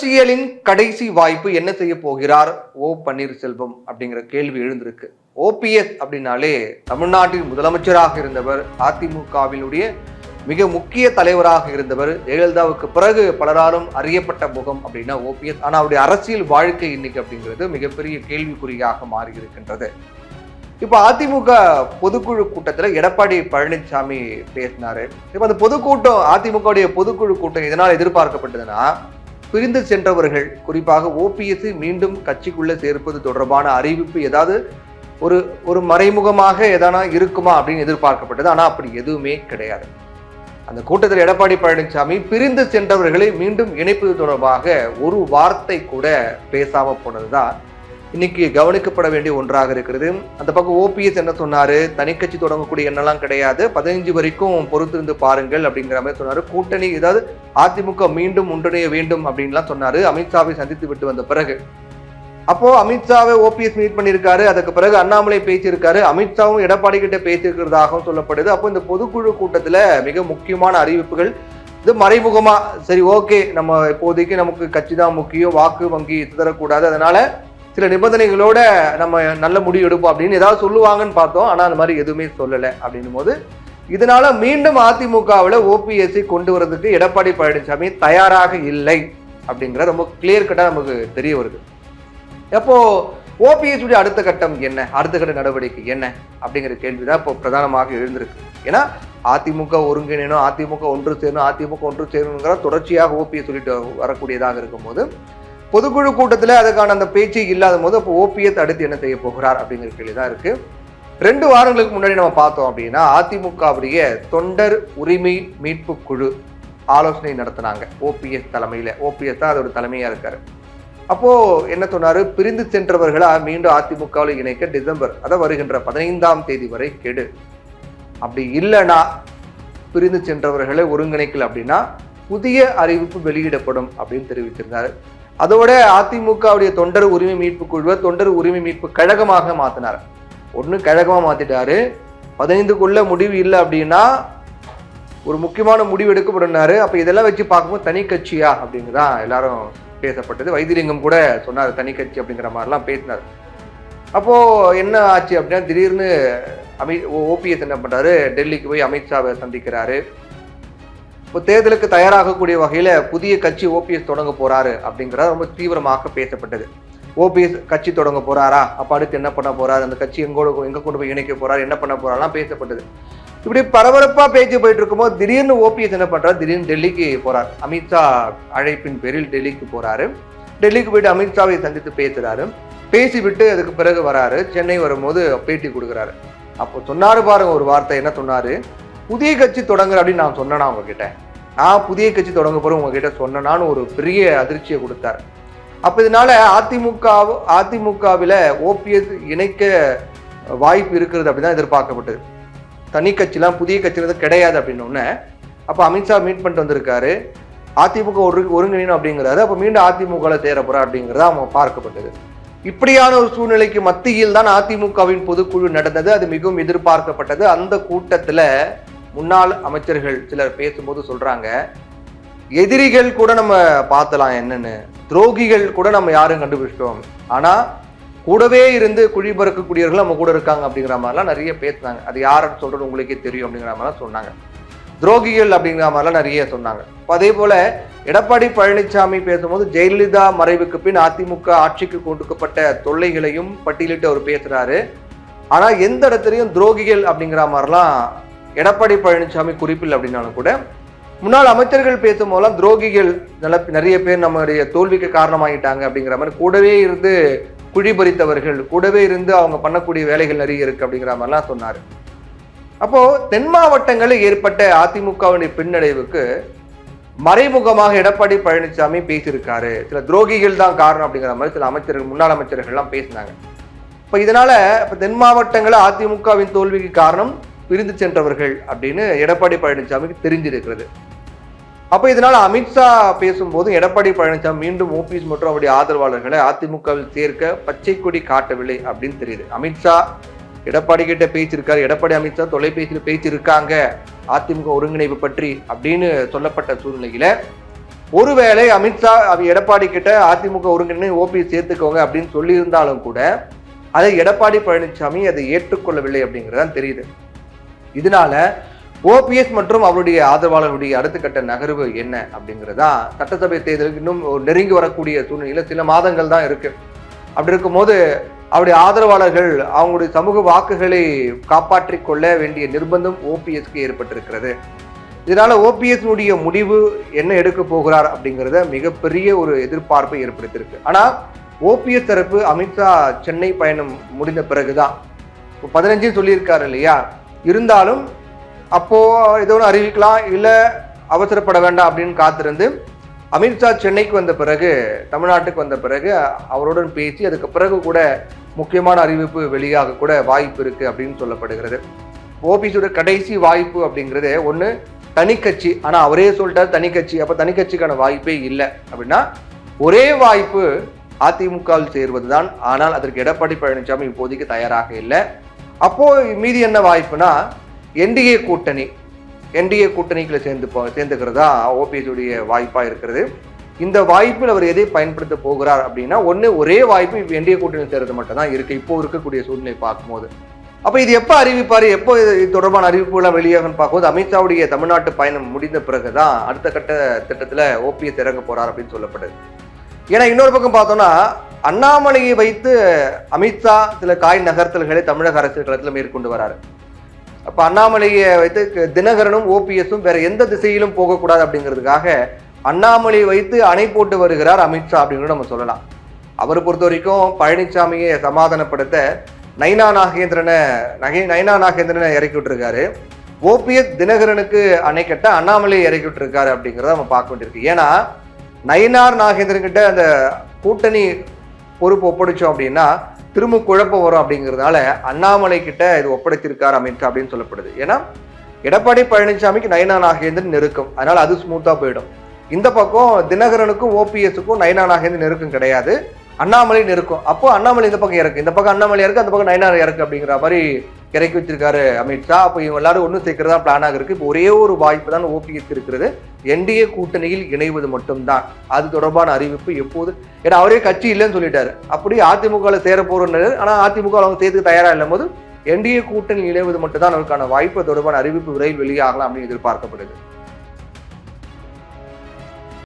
அரசியலின் கடைசி வாய்ப்பு என்ன செய்ய போகிறார் ஓ பன்னீர்செல்வம் அப்படிங்கிற கேள்வி எழுந்திருக்கு. ஓபிஎஸ் அப்படின்னாலே தமிழ்நாட்டில் முதலமைச்சராக இருந்தவர், அதிமுகவினுடைய மிக முக்கிய தலைவராக இருந்தவர், ஜெயலலிதாவுக்கு பிறகு பலராலும் அறியப்பட்ட முகம் அப்படின்னா ஓபிஎஸ். ஆனால் அவருடைய அரசியல் வாழ்க்கை இன்னைக்கு அப்படிங்கிறது மிகப்பெரிய கேள்விக்குறியாக மாறி இருக்கின்றது. இப்ப அதிமுக பொதுக்குழு கூட்டத்துல எடப்பாடி பழனிசாமி பேசினாரு. இப்ப அந்த பொதுக்கூட்டம், அதிமுக பொதுக்குழு கூட்டம் இதனால் எதிர்பார்க்கப்பட்டதுன்னா, பிரிந்து சென்றவர்கள் குறிப்பாக ஓபிஎஸ் மீண்டும் கட்சிக்குள்ள சேர்ப்பது தொடர்பான அறிவிப்பு ஏதாவது ஒரு மறைமுகமாக எதனா இருக்குமா அப்படின்னு எதிர்பார்க்கப்பட்டது. ஆனா அப்படி எதுவுமே கிடையாது. அந்த கூட்டத்தில் எடப்பாடி பழனிசாமி பிரிந்து சென்றவர்களை மீண்டும் இணைப்பது தொடர்பாக ஒரு வார்த்தை கூட பேசாம போனதுதான் இன்னைக்கு கவனிக்கப்பட வேண்டிய ஒன்றாக இருக்கிறது. அந்த பக்கம் ஓபிஎஸ் என்ன சொன்னாரு, தனி கட்சி தொடங்கக்கூடிய எண்ணெல்லாம் கிடையாது, 15 வரைக்கும் பொறுத்திருந்து பாருங்கள் அப்படிங்கிற மாதிரி சொன்னாரு. கூட்டணி ஏதாவது அதிமுக மீண்டும் ஒன்றிணைய வேண்டும் அப்படின்லாம் சொன்னாரு அமித்ஷாவை சந்தித்து விட்டு வந்த பிறகு. அப்போ அமித்ஷாவை ஓபிஎஸ் மீட் பண்ணியிருக்காரு. அதுக்கு பிறகு அண்ணாமலை பேசியிருக்காரு, அமித்ஷாவும் எடப்பாடி கிட்ட பேசியிருக்கிறதாகவும் சொல்லப்படுது. அப்போ இந்த பொதுக்குழு கூட்டத்துல மிக முக்கியமான அறிவிப்புகள் இது மறைமுகமா, சரி ஓகே நம்ம இப்போதைக்கு நமக்கு கட்சி தான் முக்கியம், வாக்கு வங்கி சிதறக்கூடாது, அதனால சில நிபந்தனைகளோட நம்ம நல்ல முடிவு எடுப்போம் அப்படின்னு ஏதாவது சொல்லுவாங்கன்னு பார்த்தோம். ஆனா அந்த மாதிரி எதுவுமே சொல்லலை. அப்படின்னும் போது இதனால மீண்டும் அதிமுகவில் ஓபிஎஸ்ஐ கொண்டு வரதுக்கு எடப்பாடி பழனிசாமி தயாராக இல்லை அப்படிங்கிற ரொம்ப கிளியர் கட்டா நமக்கு தெரிய வருது. அப்போ ஓபிஎஸ் உடைய அடுத்த கட்டம் என்ன, அடுத்த கட்ட நடவடிக்கை என்ன அப்படிங்கிற கேள்விதான் இப்போ பிரதானமாக எழுந்திருக்கு. ஏன்னா அதிமுக ஒருங்கிணைணும், அதிமுக ஒன்று சேரணும், அதிமுக ஒன்று சேரணுங்கிற தொடர்ச்சியாக ஓபிஎஸ் சொல்லிட்டு வரக்கூடியதாக இருக்கும் போது பொதுக்குழு கூட்டத்தில் அதுக்கான அந்த பேச்சு இல்லாத போது அப்போ ஓபிஎஸ் அடுத்து என்ன செய்ய போகிறார் அப்படிங்கிற கேள்விதான் இருக்கு. 2 வாரங்களுக்கு முன்னாடி நம்ம பார்த்தோம் அப்படின்னா அதிமுகவுடைய தொண்டர் உரிமை மீட்பு குழு ஆலோசனை நடத்தினாங்க ஓபிஎஸ் தலைமையில. ஓபிஎஸ் தான் அதோட தலைமையா இருக்காரு. அப்போ என்ன சொன்னாரு, பிரிந்து சென்றவர்களா மீண்டும் அதிமுகவில் இணைக்க டிசம்பர் வருகின்ற 15ஆம் தேதி வரை கெடு, அப்படி இல்லைன்னா பிரிந்து சென்றவர்களை ஒருங்கிணைக்கல அப்படின்னா புதிய அறிவிப்பு வெளியிடப்படும் அப்படின்னு தெரிவித்திருந்தாரு. அதோட அதிமுகவுடைய தொண்டர் உரிமை மீட்பு குழுவை தொண்டர் உரிமை மீட்பு கழகமாக மாத்தினார். ஒண்ணு கழகமா மாத்திட்டாரு. 15க்குள்ள முடிவு இல்லை அப்படின்னா ஒரு முக்கியமான முடிவு எடுக்கப்படினாரு. அப்ப இதெல்லாம் வச்சு பார்க்கும்போது தனி கட்சியா அப்படிங்கிறதான் எல்லாரும் பேசப்பட்டது. வைத்திலிங்கம் கூட சொன்னார் தனி கட்சி அப்படிங்கிற மாதிரிலாம் பேசினார். அப்போ என்ன ஆச்சு அப்படின்னா, திடீர்னு ஓபிஎஸ் என்ன பண்றாரு, டெல்லிக்கு போய் அமித்ஷாவை சந்திக்கிறாரு. இப்போ தேர்தலுக்கு தயாராகக்கூடிய வகையில புதிய கட்சி ஓபிஎஸ் தொடங்க போறாரு அப்படிங்கிறத ரொம்ப தீவிரமாக பேசப்பட்டது. ஓபிஎஸ் கட்சி தொடங்க போறாரா, அப்ப அடுத்து என்ன பண்ண போறாரு, அந்த கட்சி எங்க கொண்டு போய் இணைக்க போறாரு, என்ன பண்ண போறாருலாம் பேசப்பட்டது. இப்படி பரபரப்பா பேச்சு போயிட்டு இருக்கும்போது திடீர்னு ஓபிஎஸ் என்ன பண்றாரு, திடீர்னு டெல்லிக்கு போறாரு. அமித்ஷா அழைப்பின் பேரில் டெல்லிக்கு போறாரு. டெல்லிக்கு போயிட்டு அமித்ஷாவை சந்தித்து பேசுறாரு. பேசிவிட்டு அதுக்கு பிறகு வராரு. சென்னை வரும்போது பேட்டி கொடுக்குறாரு. அப்போ சொன்னாரு பாருங்க ஒரு வார்த்தை, என்ன சொன்னாரு, புதிய கட்சி தொடங்குற அப்படின்னு நான் சொன்னேன்னா உங்ககிட்ட, நான் புதிய கட்சி தொடங்க போறேன் உங்ககிட்ட சொன்னான்னு ஒரு பெரிய அதிர்ச்சியை கொடுத்தாரு. அப்ப இதனால அதிமுகவில் ஓபிஎஸ் இணைக்க வாய்ப்பு இருக்கிறது அப்படிதான் எதிர்பார்க்கப்பட்டது. தனி கட்சிலாம் புதிய கட்சி கிடையாது அப்படின்னு. அப்ப அமித்ஷா மீட் பண்ணிட்டு வந்திருக்காரு, அதிமுக ஒருங்கிணைணும் அப்படிங்கிறாரு. அப்ப மீண்டும் அதிமுகவில் சேர போறா அப்படிங்கிறத அவங்க பார்க்கப்பட்டது. இப்படியான ஒரு சூழ்நிலைக்கு மத்தியில் தான் அதிமுகவின் பொதுக்குழு நடந்தது. அது மிகவும் எதிர்பார்க்கப்பட்டது. அந்த கூட்டத்துல முன்னாள் அமைச்சர்கள் சிலர் பேசும்போது சொல்றாங்க, எதிரிகள் கூட நம்ம பார்த்தலாம் என்னன்னு, துரோகிகள் கூட நம்ம யாரும் கண்டுபிடிச்சிட்டோம், ஆனா கூடவே இருந்து குழி பறக்கக்கூடியவர்கள் நம்ம கூட இருக்காங்க அப்படிங்கிற மாதிரிலாம் நிறைய பேசினாங்க. அது யாருன்னு சொல்றது உங்களுக்கே தெரியும் அப்படிங்கிற மாதிரிலாம் சொன்னாங்க. துரோகிகள் அப்படிங்கிற மாதிரிலாம் நிறைய சொன்னாங்க. அதே போல எடப்பாடி பழனிசாமி பேசும்போது ஜெயலலிதா மறைவுக்கு பின் அதிமுக ஆட்சிக்கு கொடுக்கப்பட்ட தொல்லைகளையும் பட்டியலிட்டு அவர் பேசுறாரு. ஆனா எந்த இடத்துலையும் துரோகிகள் அப்படிங்கிற மாதிரிலாம் எடப்பாடி பழனிசாமி குறிப்பில்லை. அப்படின்னாலும் கூட முன்னாள் அமைச்சர்கள் பேசும்போதெல்லாம் துரோகிகள் நிறைய பேர் நம்மளுடைய தோல்விக்கு காரணமாகிட்டாங்க அப்படிங்கிற மாதிரி, கூடவே இருந்து குழி பறித்தவர்கள், கூடவே இருந்து அவங்க பண்ணக்கூடிய வேலைகள் நிறைய இருக்கு அப்படிங்கிற மாதிரிலாம் சொன்னாரு. அப்போ தென் மாவட்டங்களில் ஏற்பட்ட அதிமுகவினுடைய பின்னடைவுக்கு மறைமுகமாக எடப்பாடி பழனிசாமி பேசியிருக்காரு. சில துரோகிகள் தான் காரணம் அப்படிங்கிற மாதிரி சில அமைச்சர்கள், முன்னாள் அமைச்சர்கள்லாம் பேசினாங்க. இப்ப இதனால தென் மாவட்டங்களில் அதிமுகவின் தோல்விக்கு காரணம் பிரிந்து சென்றவர்கள் அப்படின்னு எடப்பாடி பழனிசாமிக்கு தெரிஞ்சிருக்கிறது. அப்ப இதனால அமித்ஷா பேசும்போது எடப்பாடி பழனிசாமி மீண்டும் ஓபிஎஸ் மற்றும் அவருடைய ஆதரவாளர்களை அதிமுகவில் சேர்க்க பச்சை கொடி காட்டவில்லை அப்படின்னு தெரியுது. அமித்ஷா எடப்பாடி கிட்ட பேசியிருக்காரு, எடப்பாடி அமித்ஷா தொலைபேசியில் பேசியிருக்காங்க அதிமுக ஒருங்கிணைப்பு பற்றி அப்படின்னு சொல்லப்பட்ட சூழ்நிலையில ஒருவேளை அமித்ஷா எடப்பாடி கிட்ட அதிமுக ஒருங்கிணைந்து ஓபிஎஸ் சேர்த்துக்கோங்க அப்படின்னு சொல்லியிருந்தாலும் கூட அதை எடப்பாடி பழனிசாமி அதை ஏற்றுக்கொள்ளவில்லை அப்படிங்கிறதான் தெரியுது. இதனால ஓபிஎஸ் மற்றும் அவருடைய ஆதரவாளர்களுடைய அடுத்த கட்ட நகர்வு என்ன அப்படிங்கிறதா சட்டசபை தேர்தலுக்கு இன்னும் நெருங்கி வரக்கூடிய சூழ்நிலையில சில மாதங்கள் தான் இருக்கு. அப்படி இருக்கும்போது அவருடைய ஆதரவாளர்கள் அவங்களுடைய சமூக வாக்குகளை காப்பாற்றிக் கொள்ள வேண்டிய நிர்பந்தம் ஓபிஎஸ்க்கு ஏற்பட்டிருக்கிறது. இதனால ஓபிஎஸ் முடிவு என்ன எடுக்க போகிறார் அப்படிங்கிறத மிகப்பெரிய ஒரு எதிர்பார்ப்பை ஏற்படுத்தியிருக்கு. ஆனா ஓபிஎஸ் தரப்பு அமித்ஷா சென்னை பயணம் முடிந்த பிறகுதான் 15 சொல்லியிருக்காரு இல்லையா, இருந்தாலும் அப்போ ஏதோ ஒன்று அறிவிக்கலாம் இல்ல அவசரப்பட வேண்டாம் அப்படின்னு காத்திருந்து அமித்ஷா சென்னைக்கு வந்த பிறகு, தமிழ்நாட்டுக்கு வந்த பிறகு அவருடன் பேசி அதுக்கு பிறகு கூட முக்கியமான அறிவிப்பு வெளியாக கூட வாய்ப்பு இருக்கு அப்படின்னு சொல்லப்படுகிறது. ஓபிஎஸோட கடைசி வாய்ப்பு அப்படிங்கிறது ஒன்று தனி கட்சி. ஆனா அவரே சொல்லிட்டார் தனி கட்சி, அப்ப தனி கட்சிக்கான வாய்ப்பே இல்லை அப்படின்னா ஒரே வாய்ப்பு அதிமுகவில் சேர்வதுதான். ஆனால் அதற்கு எடப்பாடி பழனிசாமி இப்போதைக்கு தயாராக இல்லை. அப்போ மீதி என்ன வாய்ப்புனா என்டிஏ கூட்டணிக்குள்ள சேர்ந்துக்கிறதா ஓபிஎஸ் உடைய வாய்ப்பா இருக்கிறது. இந்த வாய்ப்பில் அவர் எதை பயன்படுத்த போகிறார் அப்படின்னா ஒன்று ஒரே வாய்ப்பு இப்போ என்டிஏ கூட்டணி சேர்றது மட்டும் தான் இருக்கு இப்போ இருக்கக்கூடிய சூழ்நிலை பார்க்கும்போது. அப்ப இது எப்போ அறிவிப்பாரு, எப்போ இது தொடர்பான அறிவிப்புலாம் வெளியாகன்னு பார்க்கும்போது அமித்ஷாவுடைய தமிழ்நாட்டு பயணம் முடிந்த பிறகுதான் அடுத்த கட்ட திட்டத்துல ஓபிஎஸ் இறங்க போறார் அப்படின்னு சொல்லப்படுது. ஏன்னா இன்னொரு பக்கம் பார்த்தோம்னா அண்ணாமலையை வைத்து அமித்ஷா சில காய் நகர்த்தல்களை தமிழக அரசியல் களத்தில் மேற்கொண்டு வராரு. அப்ப அண்ணாமலையை வைத்து தினகரனும் ஓபிஎஸும் வேற எந்த திசையிலும் போகக்கூடாது அப்படிங்கிறதுக்காக அண்ணாமலையை வைத்து அணை போட்டு வருகிறார் அமித்ஷா அப்படின்னு நம்ம சொல்லலாம். அவரை பொறுத்த வரைக்கும் பழனிசாமியை சமாதானப்படுத்த நைனா நாகேந்திரனை இறக்கி விட்டுருக்காரு. ஓபிஎஸ் தினகரனுக்கு அணை கட்ட அண்ணாமலையை இறக்கி விட்டுருக்காரு அப்படிங்கிறத நம்ம பார்க்க வேண்டியிருக்கு. ஏன்னா நயினார் நாகேந்திரன் கிட்ட அந்த கூட்டணி பொறுப்பு ஒப்படைச்சோம் அப்படின்னா திரும்ப குழப்பம் வரும் அப்படிங்கிறதுனால அண்ணாமலை கிட்ட இது ஒப்படைத்திருக்காரு அமித்ஷா அப்படின்னு சொல்லப்படுது. ஏன்னா எடப்பாடி பழனிசாமிக்கு நயினா நாகேந்திரன் நெருக்கம், அதனால அது ஸ்மூத்தா போயிடும். இந்த பக்கம் தினகரனுக்கும் ஓபிஎஸ்க்கும் நயினா நாகேந்திரன் நெருக்கம் கிடையாது, அண்ணாமலை நெருக்கம். அப்போ அண்ணாமலை இந்த பக்கம் இறக்கு, இந்த பக்கம் அண்ணாமலை இறக்கு, அந்த பக்கம் நயினார் இறக்கு அப்படிங்கிற மாதிரி இறக்கி வச்சிருக்காரு அமித்ஷா. அப்போ இவங்க எல்லாரும் ஒன்றும் சேர்க்கிறதா பிளானாக இருக்கு. இப்போ ஒரே ஒரு வாய்ப்பு தான் ஓபிஎஸ் இருக்கிறது, என்டிஏ கூட்டணியில் இணைவது மட்டும்தான். அது தொடர்பான அறிவிப்பு எப்போது, ஏன்னா அவரே கட்சி இல்லைன்னு சொல்லிட்டாரு. அப்படி அதிமுகவில் சேர போறது, ஆனால் அதிமுக அவங்க சேர்த்து தயாரா இல்லைம் போது என்டிஏ கூட்டணி இணைவது மட்டும்தான் அவருக்கான வாய்ப்பு தொடர்பான அறிவிப்பு விரைவில் வெளியாகலாம் அப்படின்னு எதிர்பார்க்கப்படுது.